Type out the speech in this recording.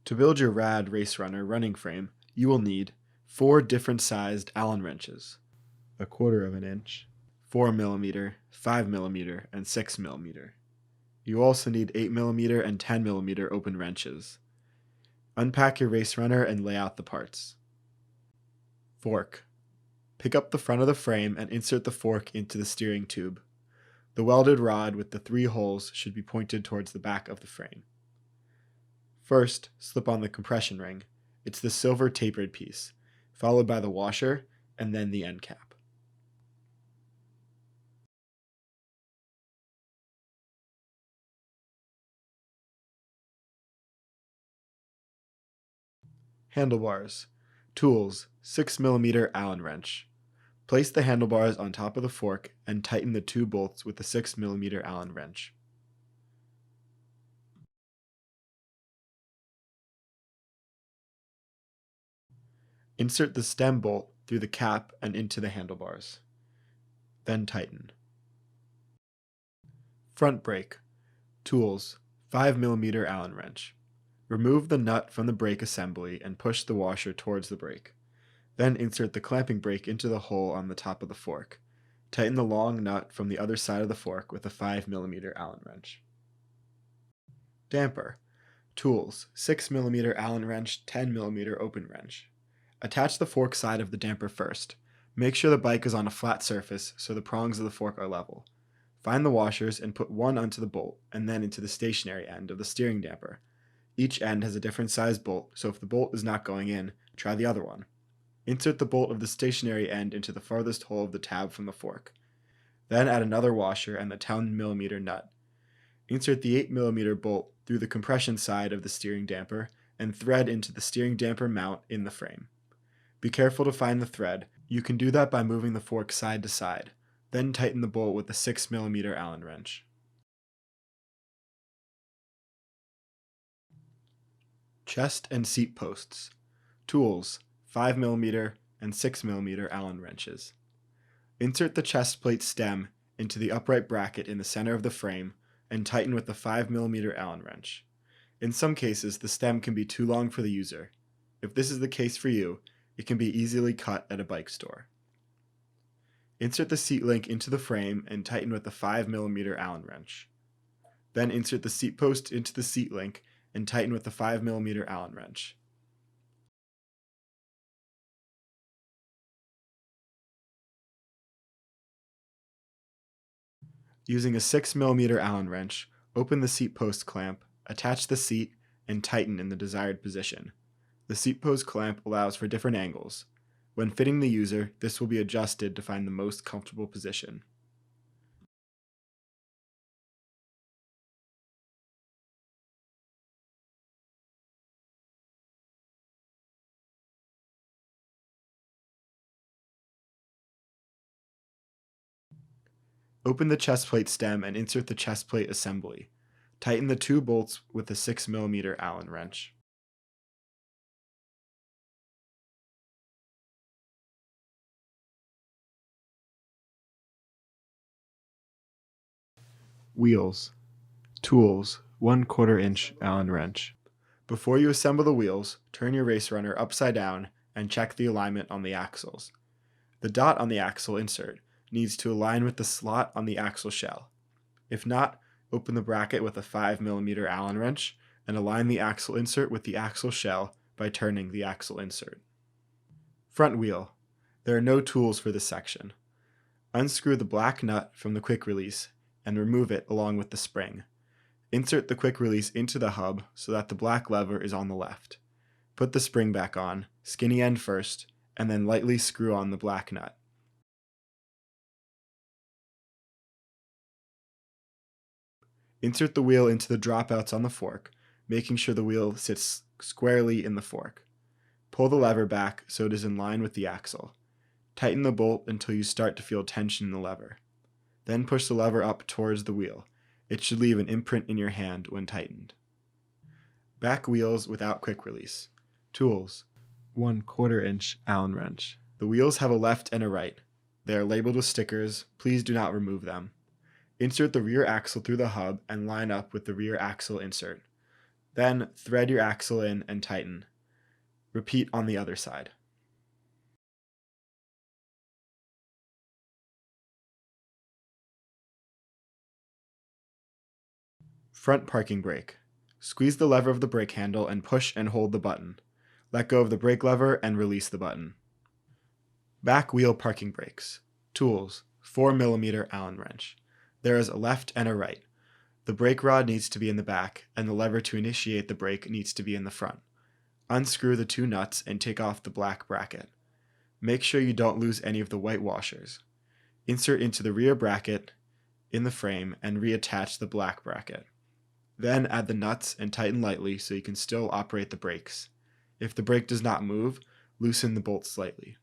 To build your RAD RaceRunner running frame, you will need 4 different sized Allen wrenches, 1/4 inch, 4mm, 5mm, and 6mm. You also need 8mm and 10mm open wrenches. Unpack your RaceRunner and lay out the parts. Fork. Pick up the front of the frame and insert the fork into the steering tube. The welded rod with the 3 holes should be pointed towards the back of the frame. First, slip on the compression ring. It's the silver tapered piece, followed by the washer, and then the end cap. Handlebars. Tools: 6mm Allen wrench. Place the handlebars on top of the fork and tighten the 2 bolts with the 6mm Allen wrench. Insert the stem bolt through the cap and into the handlebars. Then tighten. Front brake. Tools: 5mm Allen wrench. Remove the nut from the brake assembly and push the washer towards the brake. Then insert the clamping brake into the hole on the top of the fork. Tighten the long nut from the other side of the fork with a 5mm Allen wrench. Damper. Tools: 6mm Allen wrench, 10mm open wrench. Attach the fork side of the damper first. Make sure the bike is on a flat surface so the prongs of the fork are level. Find the washers and put one onto the bolt and then into the stationary end of the steering damper. Each end has a different size bolt, so if the bolt is not going in, try the other one. Insert the bolt of the stationary end into the farthest hole of the tab from the fork. Then add another washer and the 10mm nut. Insert the 8mm bolt through the compression side of the steering damper and thread into the steering damper mount in the frame. Be careful to find the thread. You can do that by moving the fork side to side. Then tighten the bolt with the 6mm Allen wrench. Chest and seat posts. Tools: 5mm and 6mm Allen wrenches. Insert the chest plate stem into the upright bracket in the center of the frame and tighten with the 5mm Allen wrench. In some cases, the stem can be too long for the user. If this is the case for you, it can be easily cut at a bike store. Insert the seat link into the frame and tighten with the 5mm Allen wrench. Then insert the seat post into the seat link and tighten with the 5mm Allen wrench. Using a 6mm Allen wrench, open the seat post clamp, attach the seat, and tighten in the desired position. The seat post clamp allows for different angles. When fitting the user, this will be adjusted to find the most comfortable position. Open the chest plate stem and insert the chest plate assembly. Tighten the 2 bolts with a 6mm Allen wrench. Wheels. Tools: 1/4 inch Allen wrench. Before you assemble the wheels, turn your RaceRunner upside down and check the alignment on the axles. The dot on the axle insert needs to align with the slot on the axle shell. If not, open the bracket with a 5mm Allen wrench and align the axle insert with the axle shell by turning the axle insert. Front wheel. There are no tools for this section. Unscrew the black nut from the quick release and remove it along with the spring. Insert the quick release into the hub so that the black lever is on the left. Put the spring back on, skinny end first, and then lightly screw on the black nut. Insert the wheel into the dropouts on the fork, making sure the wheel sits squarely in the fork. Pull the lever back so it is in line with the axle. Tighten the bolt until you start to feel tension in the lever. Then push the lever up towards the wheel. It should leave an imprint in your hand when tightened. Back wheels without quick release. Tools: 1/4 inch Allen wrench. The wheels have a left and a right. They are labeled with stickers. Please do not remove them. Insert the rear axle through the hub and line up with the rear axle insert. Then thread your axle in and tighten. Repeat on the other side. Front parking brake. Squeeze the lever of the brake handle and push and hold the button. Let go of the brake lever and release the button. Back wheel parking brakes. Tools: 4mm Allen wrench. There is a left and a right. The brake rod needs to be in the back, and the lever to initiate the brake needs to be in the front. Unscrew the 2 nuts and take off the black bracket. Make sure you don't lose any of the white washers. Insert into the rear bracket in the frame and reattach the black bracket. Then add the nuts and tighten lightly so you can still operate the brakes. If the brake does not move, loosen the bolts slightly.